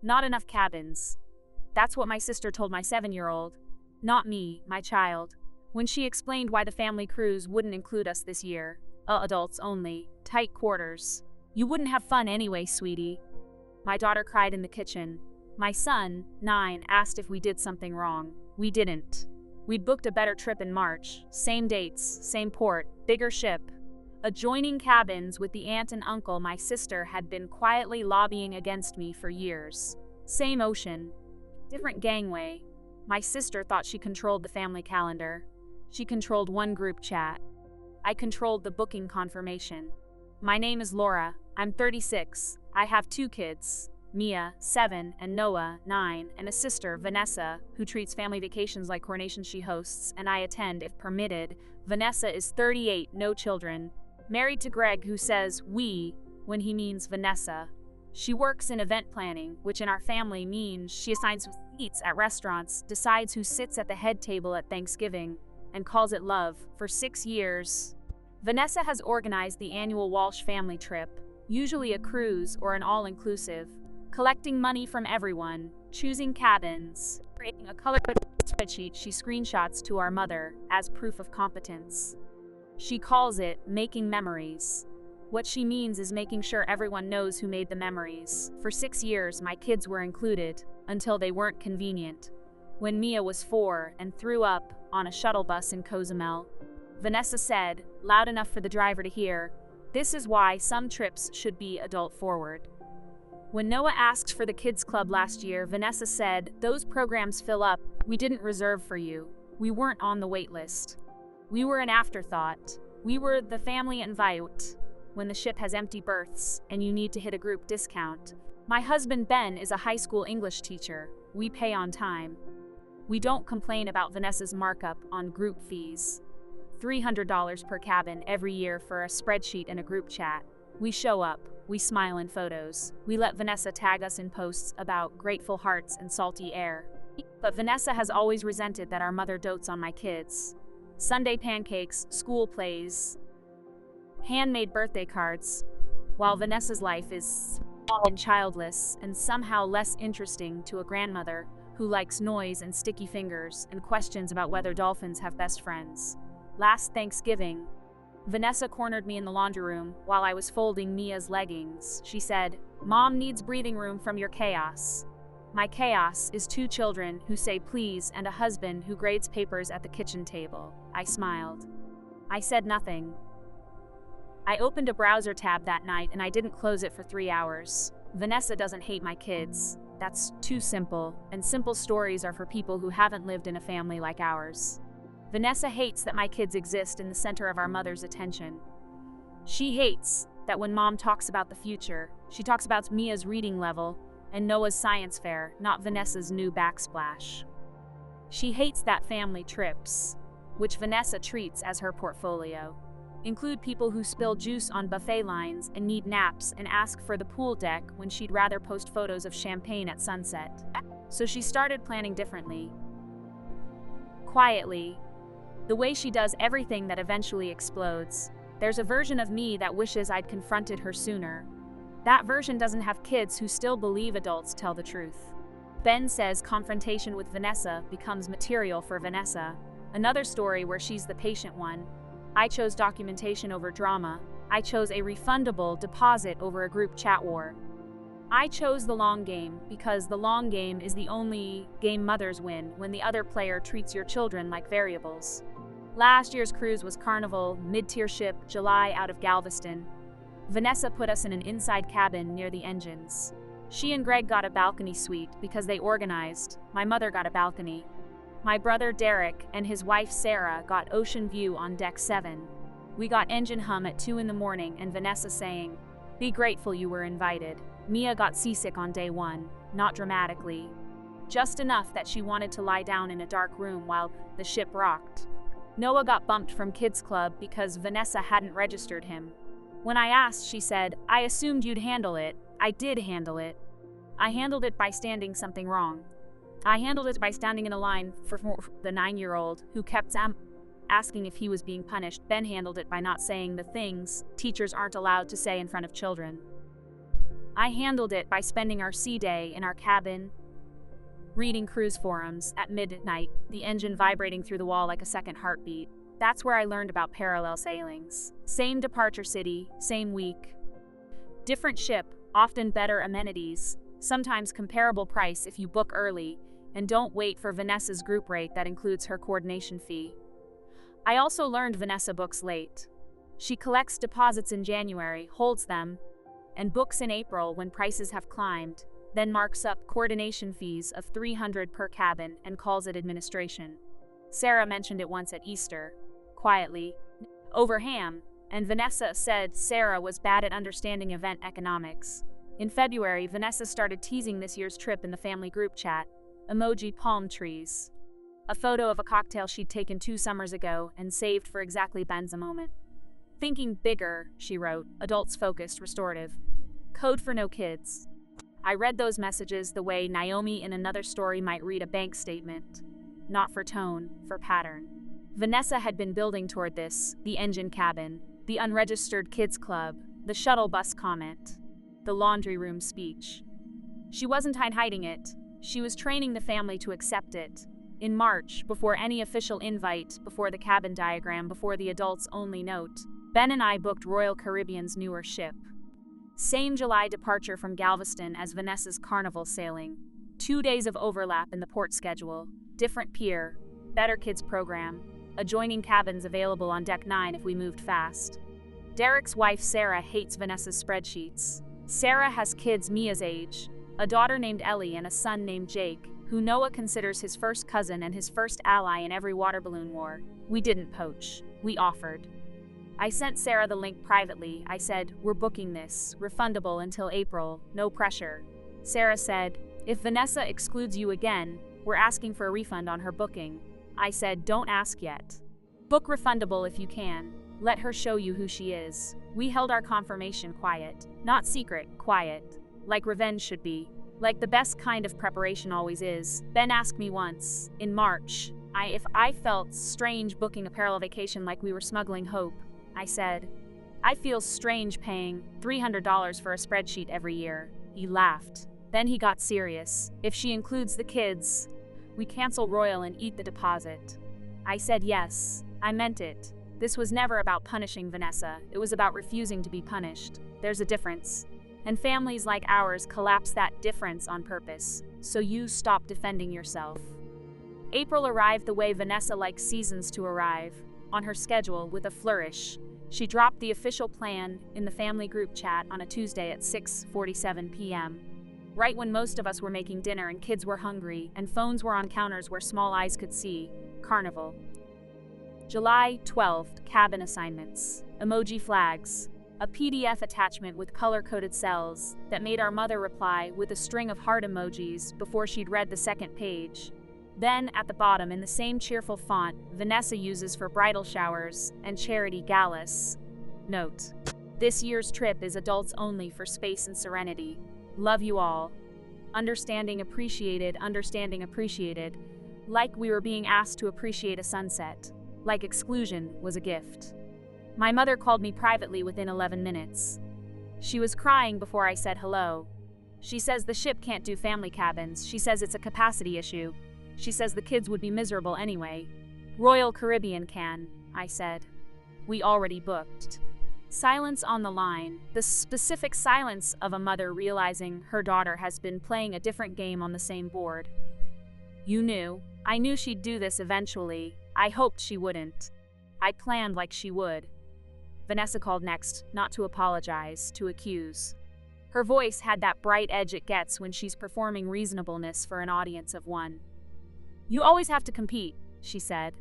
Not enough cabins. That's what my sister told my 7-year-old. Not me, my child. When she explained why the family cruise wouldn't include us this year. Adults only. Tight quarters. You wouldn't have fun anyway, sweetie. My daughter cried in the kitchen. My son, 9, asked if we did something wrong. We didn't. We'd booked a better trip in March. Same dates, same port, bigger ship. Adjoining cabins with the aunt and uncle my sister had been quietly lobbying against me for years. Same ocean. Different gangway. My sister thought she controlled the family calendar. She controlled one group chat. I controlled the booking confirmation. My name is Laura. I'm 36. I have 2 kids. Mia, 7, and Noah, 9, and a sister, Vanessa, who treats family vacations like coronations she hosts, and I attend if permitted. Vanessa is 38, no children. Married to Greg, who says we when he means Vanessa. She works in event planning, which in our family means she assigns seats at restaurants, decides who sits at the head table at Thanksgiving, and calls it love. For 6 years, Vanessa has organized the annual Walsh family trip, usually a cruise or an all-inclusive, collecting money from everyone, choosing cabins, creating a color-coded spreadsheet she screenshots to our mother as proof of competence. She calls it making memories. What she means is making sure everyone knows who made the memories. For 6 years, my kids were included, until they weren't convenient. When Mia was 4 and threw up on a shuttle bus in Cozumel, Vanessa said, loud enough for the driver to hear, "This is why some trips should be adult-forward." When Noah asked for the kids' club last year, Vanessa said, "Those programs fill up. We didn't reserve for you. We weren't on the wait list. We were an afterthought. We were the family invite when the ship has empty berths and you need to hit a group discount. My husband Ben is a high school English teacher. We pay on time. We don't complain about Vanessa's markup on group fees. $300 per cabin every year for a spreadsheet and a group chat. We show up. We smile in photos. We let Vanessa tag us in posts about grateful hearts and salty air. But Vanessa has always resented that our mother dotes on my kids. Sunday pancakes, school plays, handmade birthday cards, while Vanessa's life is small and childless and somehow less interesting to a grandmother who likes noise and sticky fingers and questions about whether dolphins have best friends. Last Thanksgiving, Vanessa cornered me in the laundry room while I was folding Mia's leggings. She said, "Mom needs breathing room from your chaos." My chaos is 2 children who say please and a husband who grades papers at the kitchen table. I smiled. I said nothing. I opened a browser tab that night and I didn't close it for 3 hours. Vanessa doesn't hate my kids. That's too simple, and simple stories are for people who haven't lived in a family like ours. Vanessa hates that my kids exist in the center of our mother's attention. She hates that when Mom talks about the future, she talks about Mia's reading level and Noah's science fair, not Vanessa's new backsplash. She hates that family trips, which Vanessa treats as her portfolio, include people who spill juice on buffet lines and need naps and ask for the pool deck when she'd rather post photos of champagne at sunset. So she started planning differently. Quietly, the way she does everything that eventually explodes. There's a version of me that wishes I'd confronted her sooner. That version doesn't have kids who still believe adults tell the truth. Ben says confrontation with Vanessa becomes material for Vanessa. Another story where she's the patient one. I chose documentation over drama. I chose a refundable deposit over a group chat war. I chose the long game because the long game is the only game mothers win when the other player treats your children like variables. Last year's cruise was Carnival, mid-tier ship, July out of Galveston. Vanessa put us in an inside cabin near the engines. She and Greg got a balcony suite because they organized. My mother got a balcony. My brother Derek and his wife Sarah got ocean view on deck 7. We got engine hum at 2 in the morning and Vanessa saying, "Be grateful you were invited." Mia got seasick on day 1, not dramatically. Just enough that she wanted to lie down in a dark room while the ship rocked. Noah got bumped from Kids Club because Vanessa hadn't registered him. When I asked, she said, "I assumed you'd handle it." I did handle it. I handled it by standing something wrong. I handled it by standing in a line for the 9-year-old who kept asking if he was being punished. Ben handled it by not saying the things teachers aren't allowed to say in front of children. I handled it by spending our sea day in our cabin, reading cruise forums at midnight, the engine vibrating through the wall like a second heartbeat. That's where I learned about parallel sailings. Same departure city, same week. Different ship, often better amenities, sometimes comparable price if you book early, and don't wait for Vanessa's group rate that includes her coordination fee. I also learned Vanessa books late. She collects deposits in January, holds them, and books in April when prices have climbed, then marks up coordination fees of $300 per cabin and calls it administration. Sarah mentioned it once at Easter, quietly, over ham, and Vanessa said Sarah was bad at understanding event economics. In February, Vanessa started teasing this year's trip in the family group chat. Emoji palm trees. A photo of a cocktail she'd taken 2 summers ago and saved for exactly Ben's a moment. Thinking bigger, she wrote, adults focused, restorative. Code for no kids. I read those messages the way Naomi in another story might read a bank statement. Not for tone, for pattern. Vanessa had been building toward this, the engine cabin, the unregistered kids club, the shuttle bus comment, the laundry room speech. She wasn't hiding it. She was training the family to accept it. In March, before any official invite, before the cabin diagram, before the adults-only note, Ben and I booked Royal Caribbean's newer ship. Same July departure from Galveston as Vanessa's carnival sailing. 2 days of overlap in the port schedule, different pier, better kids program, adjoining cabins available on Deck 9 if we moved fast. Derek's wife Sarah hates Vanessa's spreadsheets. Sarah has kids Mia's age, a daughter named Ellie and a son named Jake, who Noah considers his first cousin and his first ally in every water balloon war. We didn't poach. We offered. I sent Sarah the link privately. I said, we're booking this, refundable until April, no pressure. Sarah said, if Vanessa excludes you again, we're asking for a refund on her booking. I said, don't ask yet. Book refundable if you can. Let her show you who she is. We held our confirmation quiet. Not secret, quiet. Like revenge should be. Like the best kind of preparation always is. Ben asked me once, in March, if I felt strange booking a parallel vacation like we were smuggling hope. I said, I feel strange paying $300 for a spreadsheet every year. He laughed. Then he got serious. If she includes the kids, we cancel Royal and eat the deposit. I said yes. I meant it. This was never about punishing Vanessa. It was about refusing to be punished. There's a difference. And families like ours collapse that difference on purpose, so you stop defending yourself. April arrived the way Vanessa likes seasons to arrive, on her schedule with a flourish. She dropped the official plan in the family group chat on a Tuesday at 6:47 p.m., right when most of us were making dinner and kids were hungry and phones were on counters where small eyes could see. Carnival. July 12th, cabin assignments. Emoji flags. A PDF attachment with color-coded cells that made our mother reply with a string of heart emojis before she'd read the second page. Then, at the bottom, in the same cheerful font Vanessa uses for bridal showers and charity galas. Note: this year's trip is adults only for space and serenity. Love you all. Understanding appreciated, like we were being asked to appreciate a sunset. Like Exclusion was a gift. My mother called me privately within 11 minutes. She was crying before I said hello. She says the ship can't do family cabins. She says it's a capacity issue. She says the kids would be miserable anyway. Royal Caribbean can, I said. We already booked. Silence on the line, the specific silence of a mother realizing her daughter has been playing a different game on the same board. You knew. I knew she'd do this eventually. I hoped she wouldn't. I planned like she would. Vanessa called next, not to apologize, to accuse. Her voice had that bright edge it gets when she's performing reasonableness for an audience of one. You always have to compete, she said.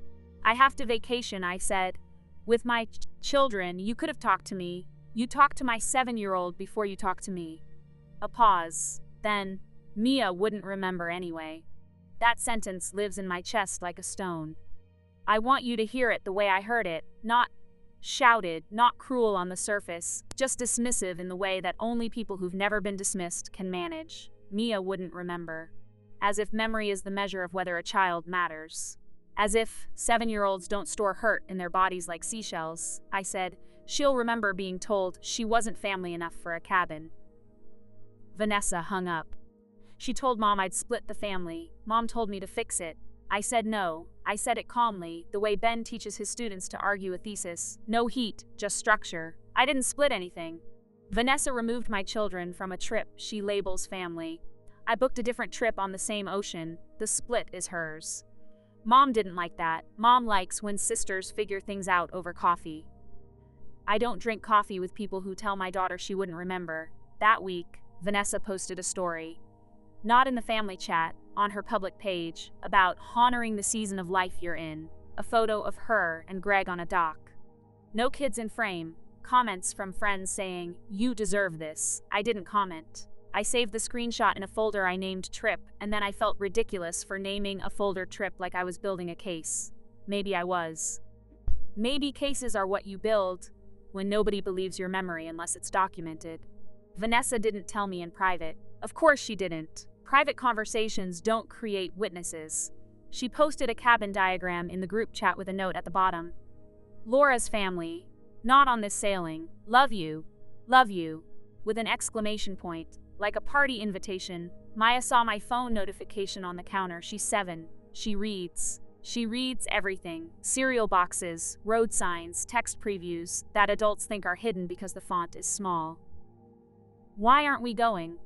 I have to vacation, I said. With my children, you could have talked to me. You talked to my 7-year-old before you talked to me. A pause. Then, Mia wouldn't remember anyway. That sentence lives in my chest like a stone. I want you to hear it the way I heard it, not shouted, not cruel on the surface, just dismissive in the way that only people who've never been dismissed can manage. Mia wouldn't remember. As if memory is the measure of whether a child matters. As if 7-year-olds don't store hurt in their bodies like seashells. I said, she'll remember being told she wasn't family enough for a cabin. Vanessa hung up. She told Mom I'd split the family. Mom told me to fix it. I said no. I said it calmly, the way Ben teaches his students to argue a thesis. No heat, just structure. I didn't split anything. Vanessa removed my children from a trip she labels family. I booked a different trip on the same ocean. The split is hers. Mom didn't like that. Mom likes when sisters figure things out over coffee. I don't drink coffee with people who tell my daughter she wouldn't remember. That week, Vanessa posted a story. Not in the family chat, on her public page, about honoring the season of life you're in. A photo of her and Greg on a dock. No kids in frame. Comments from friends saying, "You deserve this." I didn't comment. I saved the screenshot in a folder I named Trip, and then I felt ridiculous for naming a folder Trip like I was building a case. Maybe I was. Maybe cases are what you build when nobody believes your memory unless it's documented. Vanessa didn't tell me in private. Of course she didn't. Private conversations don't create witnesses. She posted a cabin diagram in the group chat with a note at the bottom. Laura's family. Not on this sailing. Love you. Love you. With an exclamation point. Like a party invitation. Maya saw my phone notification on the counter. She's 7. She reads. She reads everything. Cereal boxes, road signs, text previews that adults think are hidden because the font is small. Why aren't we going?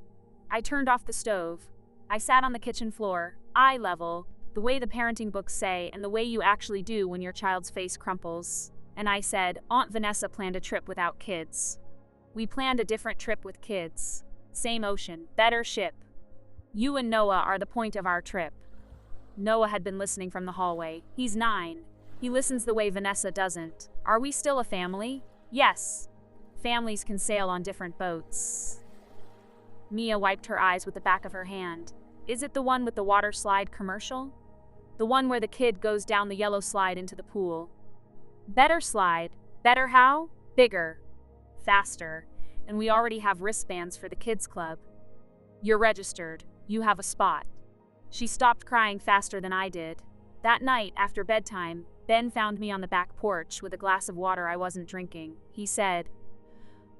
I turned off the stove. I sat on the kitchen floor, eye level, the way the parenting books say and the way you actually do when your child's face crumples. And I said, Aunt Vanessa planned a trip without kids. We planned a different trip with kids. Same ocean, better ship. You and Noah are the point of our trip. Noah had been listening from the hallway. He's 9. He listens the way Vanessa doesn't. Are we still a family? Yes. Families can sail on different boats. Mia wiped her eyes with the back of her hand. Is it the one with the water slide commercial? The one where the kid goes down the yellow slide into the pool. Better slide. Better how? Bigger. Faster. And we already have wristbands for the kids club. You're registered. You have a spot. She stopped crying faster than I did. That night, after bedtime, Ben found me on the back porch with a glass of water I wasn't drinking. He said,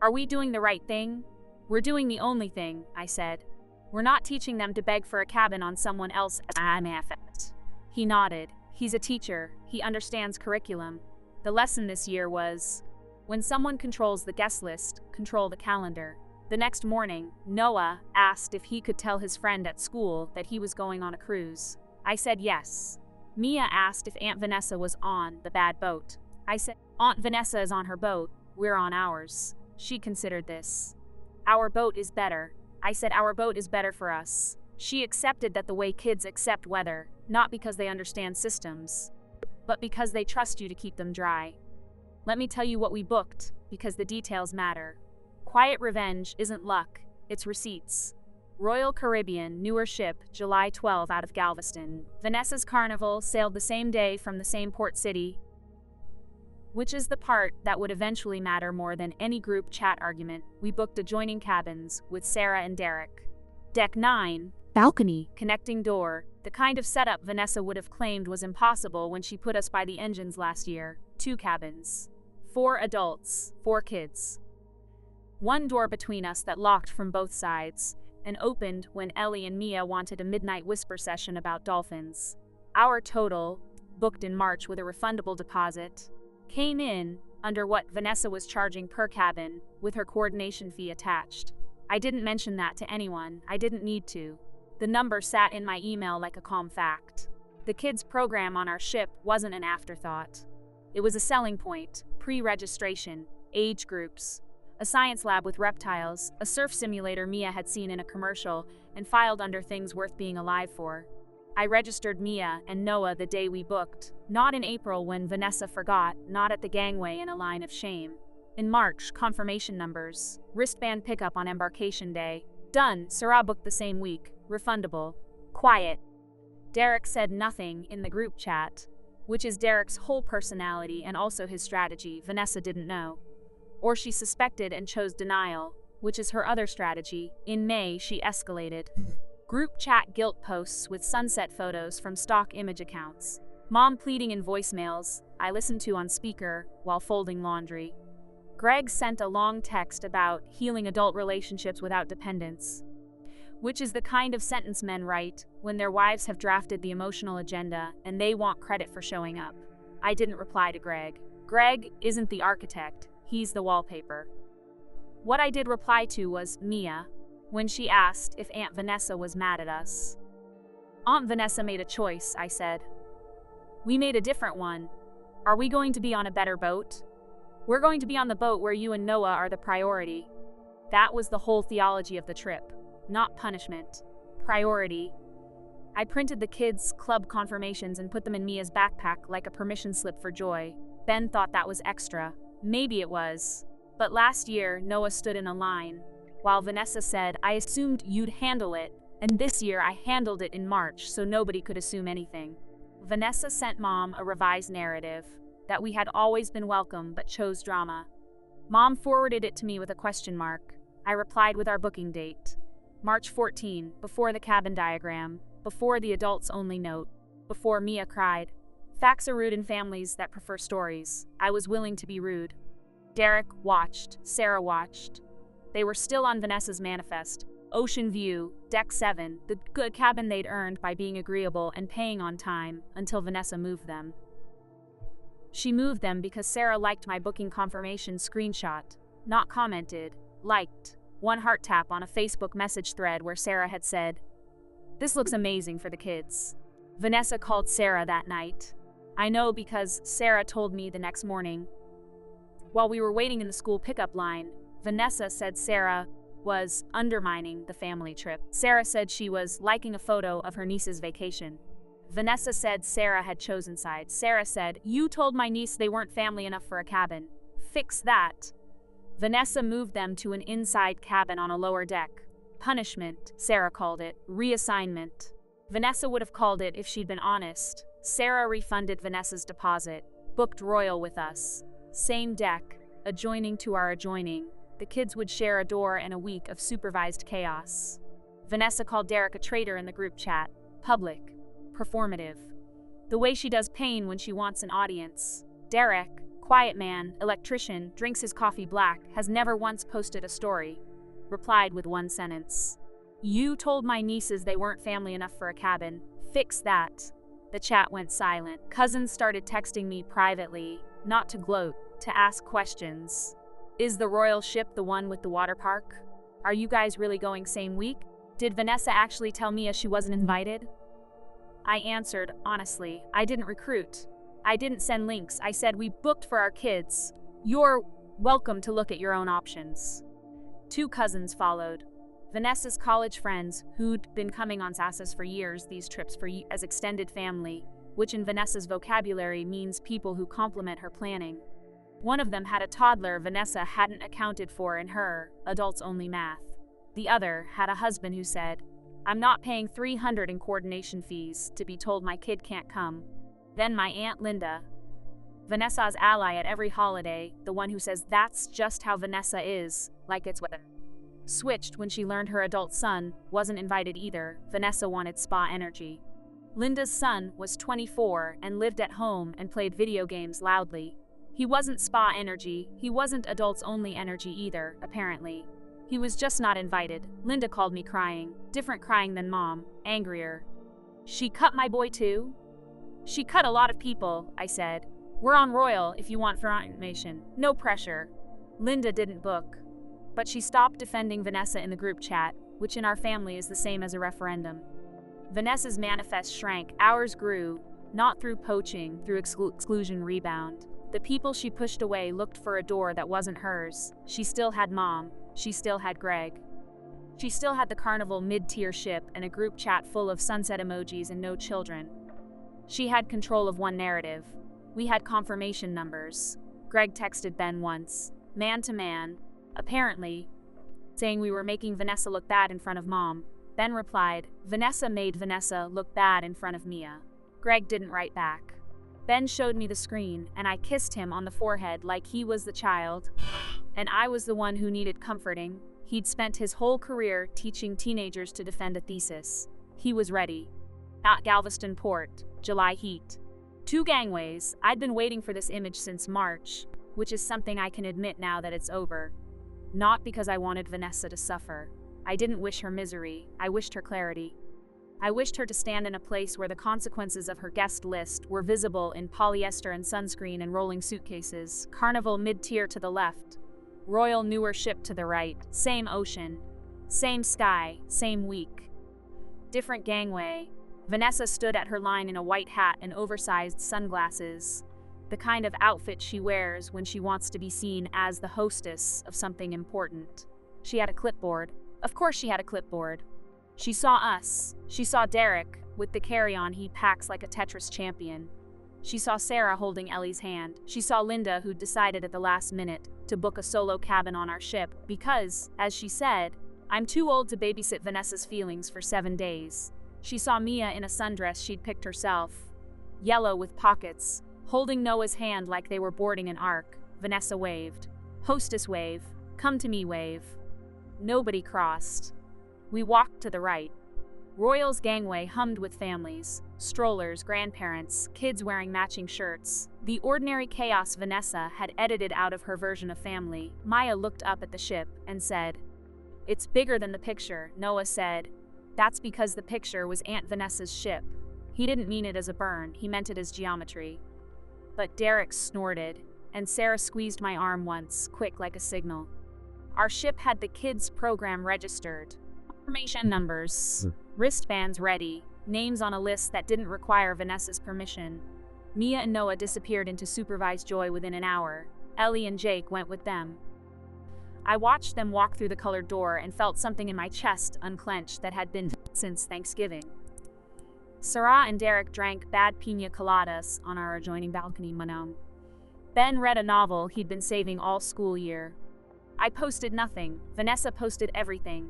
"Are we doing the right thing?" "We're doing the only thing," I said. "We're not teaching them to beg for a cabin on someone else's effort." He nodded. He's a teacher. He understands curriculum. The lesson this year was, when someone controls the guest list, control the calendar. The next morning, Noah asked if he could tell his friend at school that he was going on a cruise. I said yes. Mia asked if Aunt Vanessa was on the bad boat. I said, Aunt Vanessa is on her boat, we're on ours. She considered this. Our boat is better. I said our boat is better for us. She accepted that the way kids accept weather, not because they understand systems, but because they trust you to keep them dry. Let me tell you what we booked, because the details matter. Quiet Revenge isn't luck, it's receipts. Royal Caribbean, newer ship, July 12 out of Galveston. Vanessa's Carnival sailed the same day from the same port city, which is the part that would eventually matter more than any group chat argument. We booked adjoining cabins with Sarah and Derek. Deck 9, balcony, connecting door, the kind of setup Vanessa would have claimed was impossible when she put us by the engines last year. 2 cabins. 4 adults, 4 kids. 1 door between us that locked from both sides, and opened when Ellie and Mia wanted a midnight whisper session about dolphins. Our total, booked in March with a refundable deposit, came in under what Vanessa was charging per cabin, with her coordination fee attached. I didn't mention that to anyone. I didn't need to. The number sat in my email like a calm fact. The kids' program on our ship wasn't an afterthought. It was a selling point, pre-registration, age groups, a science lab with reptiles, a surf simulator Mia had seen in a commercial and filed under things worth being alive for. I registered Mia and Noah the day we booked, not in April when Vanessa forgot, not at the gangway in a line of shame. In March, confirmation numbers, wristband pickup on embarkation day. Done, Sarah booked the same week, refundable. Quiet. Derek said nothing in the group chat, which is Derek's whole personality and also his strategy. Vanessa didn't know. Or she suspected and chose denial, which is her other strategy. In May, she escalated. Group chat guilt posts with sunset photos from stock image accounts. Mom pleading in voicemails I listened to on speaker while folding laundry. Greg sent a long text about healing adult relationships without dependence. which is the kind of sentence men write when their wives have drafted the emotional agenda and they want credit for showing up. I didn't reply to Greg. Greg isn't the architect, he's the wallpaper. What I did reply to was Mia, when she asked if Aunt Vanessa was mad at us. Aunt Vanessa made a choice, I said. We made a different one. Are we going to be on a better boat? We're going to be on the boat where you and Noah are the priority. That was the whole theology of the trip. Not punishment. Priority. I printed the kids' club confirmations and put them in Mia's backpack like a permission slip for joy. Ben thought that was extra. Maybe it was. But last year, Noah stood in a line, while Vanessa said, I assumed you'd handle it, and this year I handled it in March so nobody could assume anything. Vanessa sent Mom a revised narrative, that we had always been welcome but chose drama. Mom forwarded it to me with a question mark. I replied with our booking date. March 14, before the cabin diagram, before the adults-only note, before Mia cried. Facts are rude in families that prefer stories. I was willing to be rude. Derek watched, Sarah watched. They were still on Vanessa's manifest. Ocean view, deck 7, the good cabin they'd earned by being agreeable and paying on time, until Vanessa moved them. She moved them because Sarah liked my booking confirmation screenshot. Not commented, liked. One heart tap on a Facebook message thread where Sarah had said, "This looks amazing for the kids." Vanessa called Sarah that night. I know because Sarah told me the next morning. While we were waiting in the school pickup line, Vanessa said Sarah was undermining the family trip. Sarah said she was liking a photo of her niece's vacation. Vanessa said Sarah had chosen sides. Sarah said, "You told my niece they weren't family enough for a cabin. Fix that." Vanessa moved them to an inside cabin on a lower deck. Punishment, Sarah called it. Reassignment. Vanessa would have called it if she'd been honest. Sarah refunded Vanessa's deposit. Booked Royal with us. Same deck, adjoining to our adjoining. The kids would share a door and a week of supervised chaos. Vanessa called Derek a traitor in the group chat. Public. Performative. The way she does pain when she wants an audience. Derek, quiet man, electrician, drinks his coffee black, has never once posted a story. Replied with one sentence. "You told my nieces they weren't family enough for a cabin. Fix that." The chat went silent. Cousins started texting me privately, not to gloat, to ask questions. Is the royal ship the one with the water park? Are you guys really going same week? Did Vanessa actually tell Mia she wasn't invited? I answered, honestly, I didn't recruit. I didn't send links. I said we booked for our kids. You're welcome to look at your own options. 2 cousins followed. Vanessa's college friends, who'd been coming on Sassas for years, these trips as extended family, which in Vanessa's vocabulary means people who complement her planning. One of them had a toddler Vanessa hadn't accounted for in her adults-only math. The other had a husband who said, "I'm not paying $300 in coordination fees to be told my kid can't come." Then my Aunt Linda, Vanessa's ally at every holiday, the one who says that's just how Vanessa is, like it's what, switched when she learned her adult son wasn't invited either. Vanessa wanted spa energy. Linda's son was 24 and lived at home and played video games loudly. He wasn't spa energy, he wasn't adults-only energy either, apparently. He was just not invited. Linda called me crying. Different crying than Mom, angrier. "She cut my boy too?" "She cut a lot of people," I said. "We're on Royal if you want for information. No pressure." Linda didn't book. But she stopped defending Vanessa in the group chat, which in our family is the same as a referendum. Vanessa's manifest shrank. Ours grew, not through poaching, through exclusion rebound. The people she pushed away looked for a door that wasn't hers. She still had Mom. She still had Greg. She still had the carnival mid-tier ship and a group chat full of sunset emojis and no children. She had control of one narrative. We had confirmation numbers. Greg texted Ben once, man to man, apparently, saying we were making Vanessa look bad in front of Mom. Ben replied, Vanessa made Vanessa look bad in front of Mia. Greg didn't write back. Ben showed me the screen, and I kissed him on the forehead like he was the child, and I was the one who needed comforting. He'd spent his whole career teaching teenagers to defend a thesis. He was ready. At Galveston Port, July heat. 2 gangways. I'd been waiting for this image since March, which is something I can admit now that it's over. Not because I wanted Vanessa to suffer, I didn't wish her misery, I wished her clarity. I wished her to stand in a place where the consequences of her guest list were visible in polyester and sunscreen and rolling suitcases. Carnival mid-tier to the left. Royal newer ship to the right. Same ocean. Same sky. Same week. Different gangway. Vanessa stood at her line in a white hat and oversized sunglasses. The kind of outfit she wears when she wants to be seen as the hostess of something important. She had a clipboard. Of course she had a clipboard. She saw us. She saw Derek, with the carry-on he packs like a Tetris champion. She saw Sarah holding Ellie's hand. She saw Linda, who'd decided at the last minute to book a solo cabin on our ship because, as she said, I'm too old to babysit Vanessa's feelings for 7 days. She saw Mia in a sundress she'd picked herself, yellow with pockets, holding Noah's hand like they were boarding an ark. Vanessa waved. Hostess wave. Come to me wave. Nobody crossed. We walked to the right. Royal's gangway hummed with families, strollers, grandparents, kids wearing matching shirts. The ordinary chaos Vanessa had edited out of her version of family. Maya looked up at the ship and said, "It's bigger than the picture," Noah said. That's because the picture was Aunt Vanessa's ship. He didn't mean it as a burn, he meant it as geometry. But Derek snorted, and Sarah squeezed my arm once, quick like a signal. Our ship had the kids' program registered. Information numbers. Wristbands ready. Names on a list that didn't require Vanessa's permission. Mia and Noah disappeared into supervised joy within an hour. Ellie and Jake went with them. I watched them walk through the colored door and felt something in my chest unclench that had been since Thanksgiving. Sarah and Derek drank bad pina coladas on our adjoining balcony. Ben read a novel he'd been saving all school year. I posted nothing. Vanessa posted everything.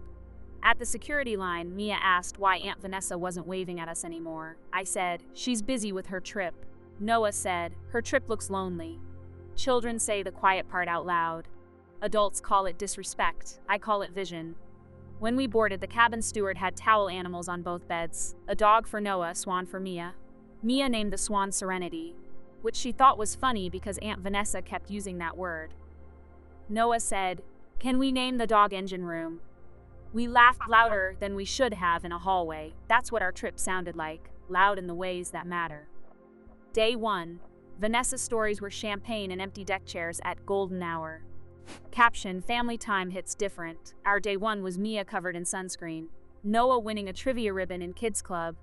At the security line, Mia asked why Aunt Vanessa wasn't waving at us anymore. I said, "She's busy with her trip." Noah said, "Her trip looks lonely." Children say the quiet part out loud. Adults call it disrespect. I call it vision. When we boarded, the cabin steward had towel animals on both beds. A dog for Noah, a swan for Mia. Mia named the swan Serenity, which she thought was funny because Aunt Vanessa kept using that word. Noah said, "Can we name the dog Engine Room?" We laughed louder than we should have in a hallway. That's what our trip sounded like, loud in the ways that matter. Day 1. Vanessa's stories were champagne and empty deck chairs at golden hour. Caption, family time hits different. Our day 1 was Mia covered in sunscreen, Noah winning a trivia ribbon in kids club,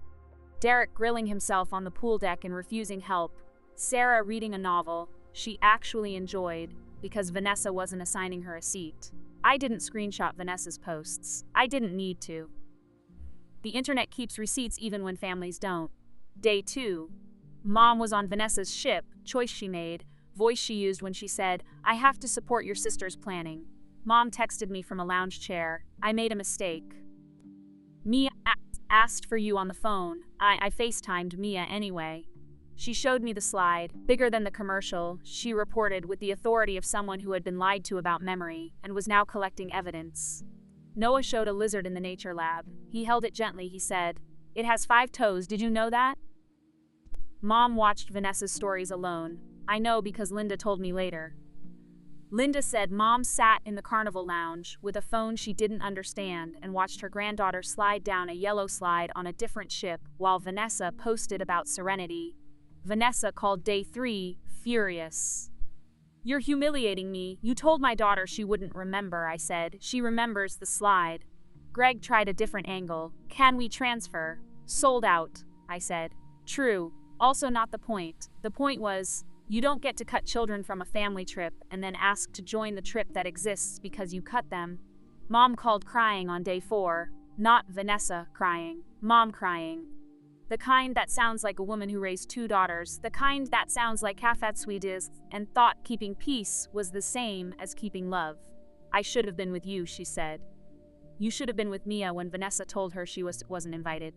Derek grilling himself on the pool deck and refusing help, Sarah reading a novel she actually enjoyed because Vanessa wasn't assigning her a seat. I didn't screenshot Vanessa's posts. I didn't need to. The internet keeps receipts even when families don't. Day 2. Mom was on Vanessa's ship, choice she made, voice she used when she said, "I have to support your sister's planning." Mom texted me from a lounge chair. I made a mistake. Mia asked for you on the phone. I FaceTimed Mia anyway. She showed me the slide, bigger than the commercial, she reported with the authority of someone who had been lied to about memory and was now collecting evidence. Noah showed a lizard in the nature lab. He held it gently, he said, "It has 5 toes, did you know that?" Mom watched Vanessa's stories alone. I know because Linda told me later. Linda said Mom sat in the carnival lounge with a phone she didn't understand and watched her granddaughter slide down a yellow slide on a different ship while Vanessa posted about Serenity. Vanessa called day 3 furious. "You're humiliating me. You told my daughter she wouldn't remember," I said. "She remembers the slide." Greg tried a different angle. "Can we transfer?" "Sold out," I said. "True. Also not the point. The point was, you don't get to cut children from a family trip and then ask to join the trip that exists because you cut them." Mom called crying on day 4. Not Vanessa crying. Mom crying. The kind that sounds like a woman who raised 2 daughters, the kind that sounds like Kafatswedes, and thought keeping peace was the same as keeping love. "I should have been with you," she said. "You should have been with Mia when Vanessa told her she wasn't invited."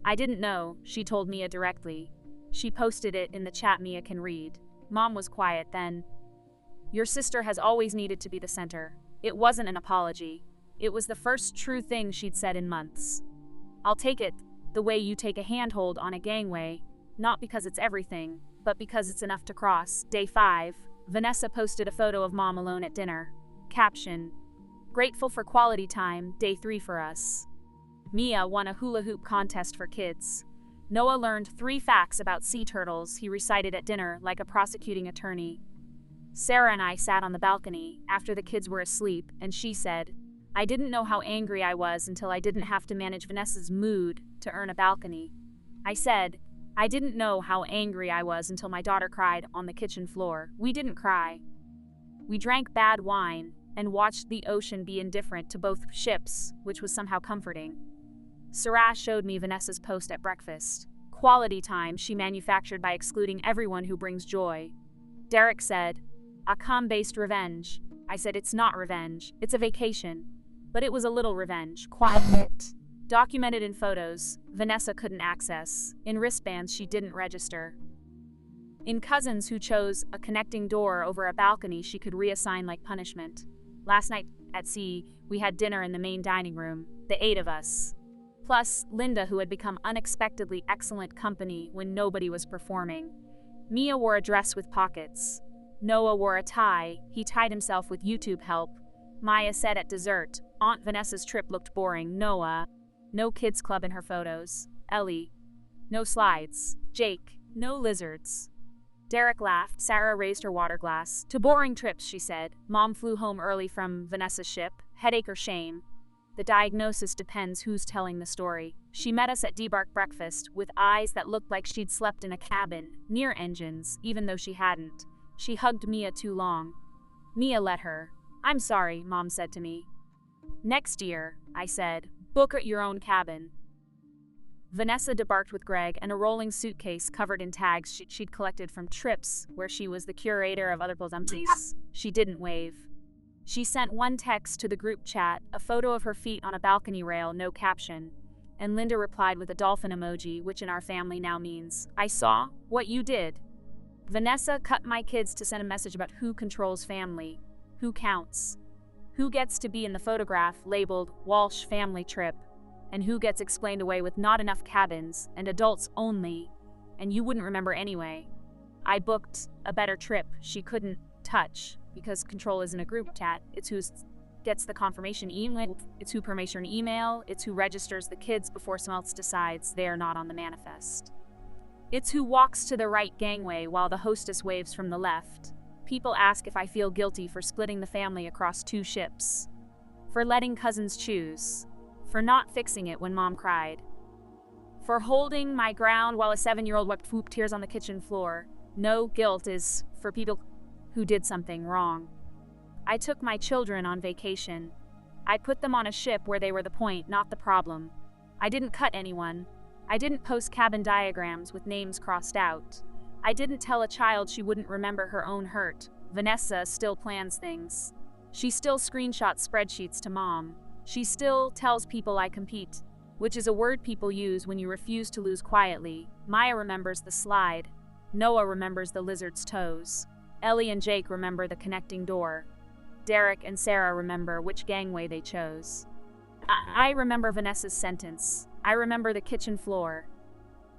"I didn't know," she told Mia directly. She posted it in the chat Mia can read. Mom was quiet then. "Your sister has always needed to be the center." It wasn't an apology. It was the first true thing she'd said in months. "I'll take it. The way you take a handhold on a gangway, not because it's everything, but because it's enough to cross." Day 5. Vanessa posted a photo of Mom alone at dinner. Caption, Grateful for quality time, day 3 for us. Mia won a hula hoop contest for kids. Noah learned 3 facts about sea turtles he recited at dinner like a prosecuting attorney. Sarah and I sat on the balcony after the kids were asleep, and she said, "I didn't know how angry I was until I didn't have to manage Vanessa's mood to earn a balcony." I said, "I didn't know how angry I was until my daughter cried on the kitchen floor." We didn't cry. We drank bad wine and watched the ocean be indifferent to both ships, which was somehow comforting. Sarah showed me Vanessa's post at breakfast. Quality time she manufactured by excluding everyone who brings joy. Derek said, "A calm-based revenge." I said, "It's not revenge, it's a vacation." But it was a little revenge. Quiet. Documented in photos Vanessa couldn't access, in wristbands she didn't register, in cousins who chose a connecting door over a balcony she could reassign like punishment. Last night at sea, we had dinner in the main dining room, the 8 of us. Plus, Linda, who had become unexpectedly excellent company when nobody was performing. Mia wore a dress with pockets. Noah wore a tie. He tied himself with YouTube help. Maya said at dessert, Aunt Vanessa's trip looked boring. Noah, no kids club in her photos. Ellie, no slides. Jake, no lizards. Derek laughed. Sarah raised her water glass. "To boring trips," she said. Mom flew home early from Vanessa's ship. Headache or shame? The diagnosis depends who's telling the story. She met us at debark breakfast with eyes that looked like she'd slept in a cabin, near engines, even though she hadn't. She hugged Mia too long. Mia let her. "I'm sorry," Mom said to me. "Next year," I said. "Book at your own cabin." Vanessa debarked with Greg and a rolling suitcase covered in tags she'd collected from trips where she was the curator of other people's empties. She didn't wave. She sent one text to the group chat, a photo of her feet on a balcony rail, no caption. And Linda replied with a dolphin emoji, which in our family now means, "I saw what you did." Vanessa cut my kids to send a message about who controls family, who counts, who gets to be in the photograph labeled Walsh family trip, and who gets explained away with not enough cabins and adults only, and you wouldn't remember anyway. I booked a better trip she couldn't touch because control isn't a group chat. It's who gets the confirmation email, it's who permission email, it's who registers the kids before someone else decides they're not on the manifest. It's who walks to the right gangway while the hostess waves from the left. People ask if I feel guilty for splitting the family across 2 ships, for letting cousins choose, for not fixing it when Mom cried, for holding my ground while a 7-year-old wept tears on the kitchen floor. No, guilt is for people who did something wrong. I took my children on vacation. I put them on a ship where they were the point, not the problem. I didn't cut anyone. I didn't post cabin diagrams with names crossed out. I didn't tell a child she wouldn't remember her own hurt. Vanessa still plans things. She still screenshots spreadsheets to Mom. She still tells people I compete, which is a word people use when you refuse to lose quietly. Maya remembers the slide. Noah remembers the lizard's toes. Ellie and Jake remember the connecting door. Derek and Sarah remember which gangway they chose. I remember Vanessa's sentence. I remember the kitchen floor.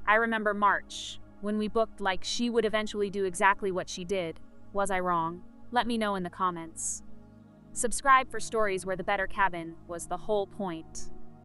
I remember March, when we booked like she would eventually do exactly what she did. Was I wrong? Let me know in the comments. Subscribe for stories where the better cabin was the whole point.